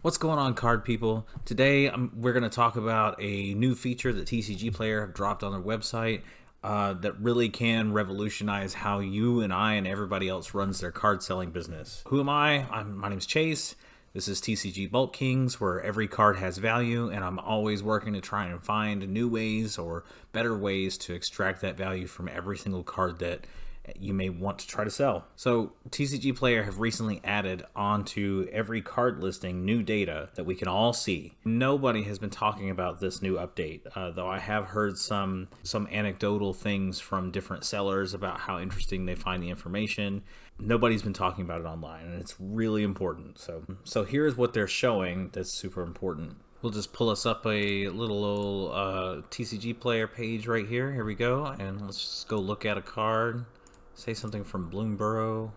What's going on, card people? Today we're going to talk about a new feature that TCGplayer have dropped on their website that really can revolutionize how you and I and everybody else runs their card selling business. Who am I? My name's Chase. This is TCG Bulk Kings, where every card has value, and I'm always working to try and find new ways or better ways to extract that value from every single card that you may want to try to sell. So TCGplayer have recently added onto every card listing new data that we can all see. Nobody has been talking about this new update, though I have heard some anecdotal things from different sellers about how interesting they find the information. Nobody's been talking about it online, and it's really important. So here's what they're showing that's super important. We'll just pull us up a little old TCGplayer page right here. Here we go, and let's just go look at a card. Say something from Bloomberg.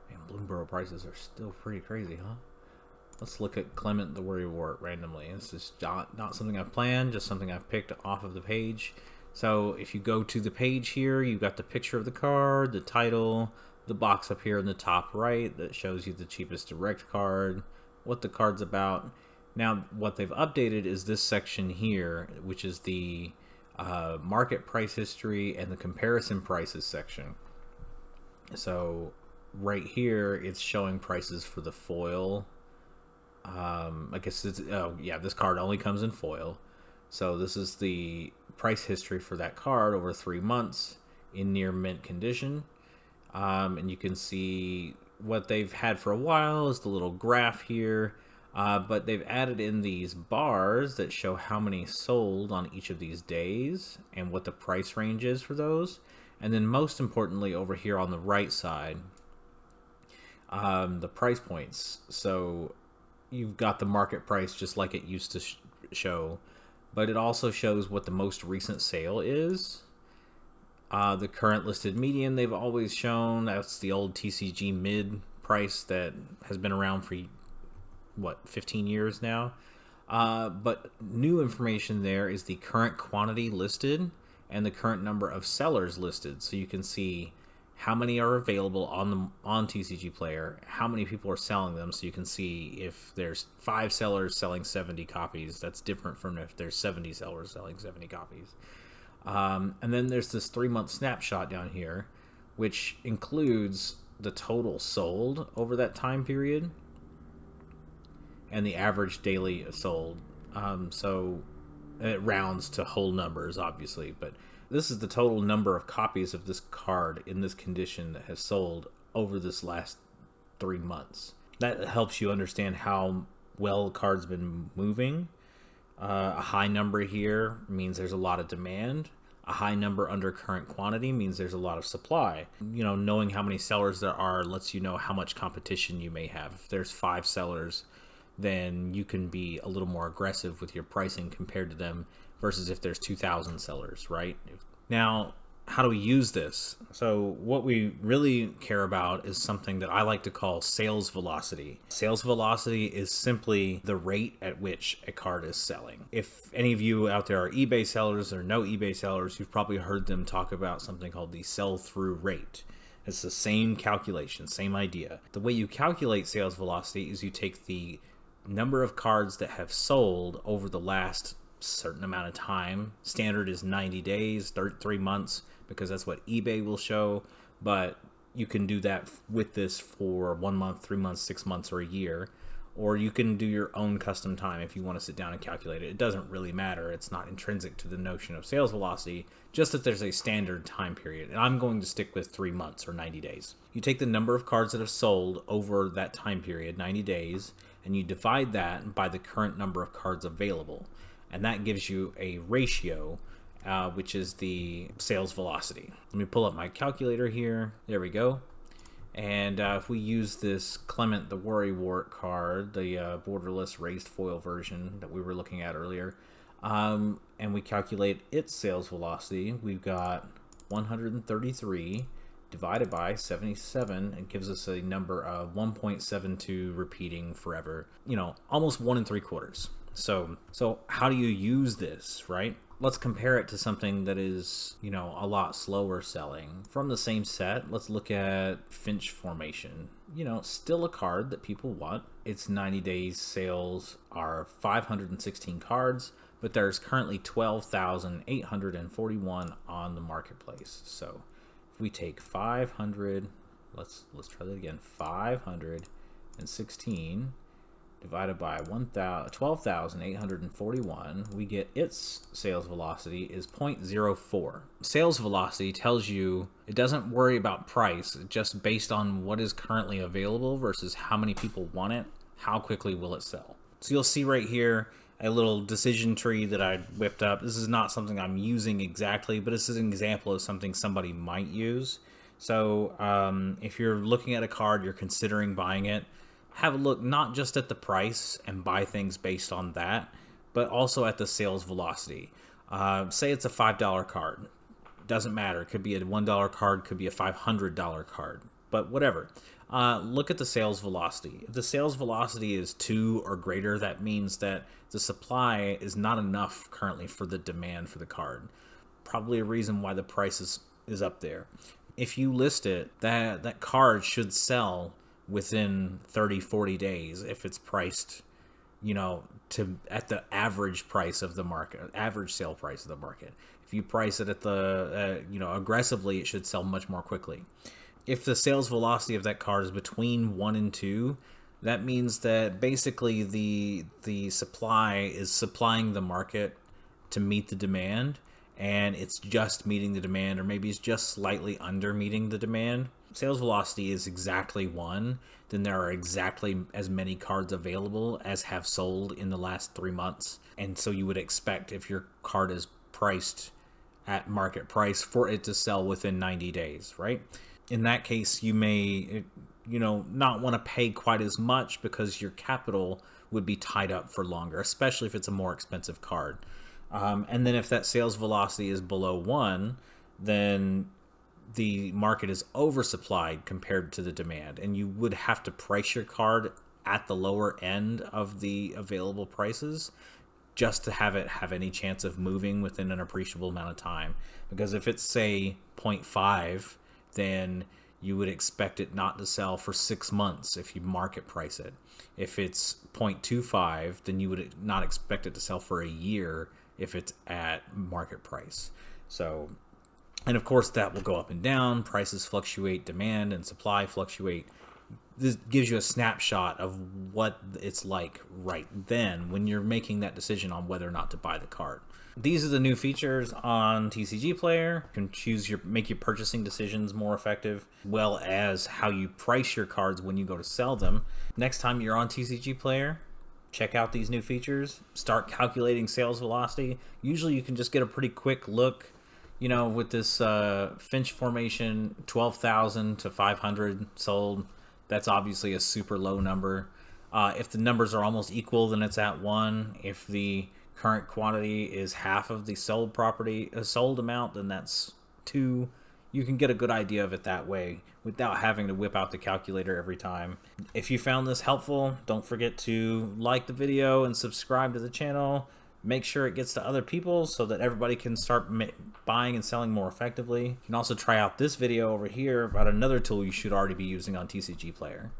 Man, Bloomberg prices are still pretty crazy, huh? Let's look at Clement the Worrywart randomly. This is not something I've planned, just something I've picked off of the page. So if you go to the page here, you've got the picture of the card, the title, the box up here in the top right that shows you the cheapest direct card, what the card's about. Now, what they've updated is this section here, which is the market price history and the comparison prices section. So right here, it's showing prices for the foil. I guess it's, oh yeah, this card only comes in foil. So this is the price history for that card over 3 months in near mint condition. And you can see what they've had for a while is the little graph here. But they've added in these bars that show how many sold on each of these days and what the price range is for those. And then most importantly, over here on the right side, the price points. So you've got the market price just like it used to show, but it also shows what the most recent sale is. The current listed median they've always shown, that's the old TCG mid price that has been around for 15 years now. But new information there is the current quantity listed and the current number of sellers listed, so you can see how many are available on TCGplayer, how many people are selling them, so you can see if there's 5 sellers selling 70 copies, that's different from if there's 70 sellers selling 70 copies. And then there's this 3-month snapshot down here, which includes the total sold over that time period and the average daily sold. So it rounds to whole numbers, obviously, but this is the total number of copies of this card in this condition that has sold over this last 3 months. That helps you understand how well the card's been moving. A high number here means there's a lot of demand. A high number under current quantity means there's a lot of supply. Knowing how many sellers there are lets you know how much competition you may have. If there's 5 sellers, then you can be a little more aggressive with your pricing compared to them versus if there's 2,000 sellers, right? Now, how do we use this? So what we really care about is something that I like to call sales velocity. Sales velocity is simply the rate at which a card is selling. If any of you out there are eBay sellers or no eBay sellers, you've probably heard them talk about something called the sell-through rate. It's the same calculation, same idea. The way you calculate sales velocity is you take the number of cards that have sold over the last certain amount of time. Standard is 90 days, 3 months, because that's what eBay will show, but you can do that with this for 1 month, 3 months, 6 months, or a year, or you can do your own custom time if you want to sit down and calculate it. It doesn't really matter. It's not intrinsic to the notion of sales velocity, just that there's a standard time period, and I'm going to stick with 3 months or 90 days. You take the number of cards that have sold over that time period, 90 days, and you divide that by the current number of cards available, and that gives you a ratio, which is the sales velocity. Let me pull up my calculator here. There we go. And if we use this Clement the Worrywart card, the borderless raised foil version that we were looking at earlier, and we calculate its sales velocity, we've got 133 divided by 77. It gives us a number of 1.72 repeating forever. Almost 1 3/4. So how do you use this, right? let's compare it to something that is, you know, a lot slower selling. From the same set, let's look at Finch Formation. You know, still a card that people want. Its 90 days sales are 516 cards, but there's currently 12,841 on the marketplace. So if we take 500, let's try that again, 516 divided by 12,841, we get its sales velocity is 0.04. Sales velocity tells you it doesn't worry about price, just based on what is currently available versus how many people want it, how quickly will it sell. So you'll see right here a little decision tree that I whipped up. This is not something I'm using exactly, but this is an example of something somebody might use. So if you're looking at a card, you're considering buying it, have a look not just at the price and buy things based on that, but also at the sales velocity. Say it's a $5 card. Doesn't matter. It could be a $1 card, could be a $500 card, but whatever. Look at the sales velocity. If the sales velocity is 2 or greater, that means that the supply is not enough currently for the demand for the card. Probably a reason why the price is up there. If you list it, that card should sell within 30-40 days if it's priced, you know, at the average price of the market, average sale price of the market. If you price it at the you know, aggressively, it should sell much more quickly. If the sales velocity of that card is between 1 and 2, that means that basically the supply is supplying the market to meet the demand, and it's just meeting the demand, or maybe it's just slightly under meeting the demand. Sales velocity is exactly 1, then there are exactly as many cards available as have sold in the last 3 months. And so you would expect, if your card is priced at market price, for it to sell within 90 days, right? In that case, you may, you know, not want to pay quite as much because your capital would be tied up for longer, especially if it's a more expensive card. And then if that sales velocity is below 1, then the market is oversupplied compared to the demand, and you would have to price your card at the lower end of the available prices just to have it have any chance of moving within an appreciable amount of time. Because if it's, say, 0.5, then you would expect it not to sell for 6 months if you market price it. If it's 0.25, then you would not expect it to sell for a year if it's at market price. So, and of course that will go up and down, prices fluctuate, demand and supply fluctuate. This gives you a snapshot of what it's like right then when you're making that decision on whether or not to buy the card. These are the new features on TCGplayer. You can make your purchasing decisions more effective, as well as how you price your cards when you go to sell them. Next time you're on TCGplayer, check out these new features, start calculating sales velocity. Usually you can just get a pretty quick look, you know, with this Finch formation, 12,000 to 500 sold. That's obviously a super low number. If the numbers are almost equal, then it's at 1. If the current quantity is half of the sold amount, then that's 2. You can get a good idea of it that way without having to whip out the calculator every time. If you found this helpful, don't forget to like the video and subscribe to the channel. Make sure it gets to other people so that everybody can start buying and selling more effectively. You can also try out this video over here about another tool you should already be using on TCGplayer.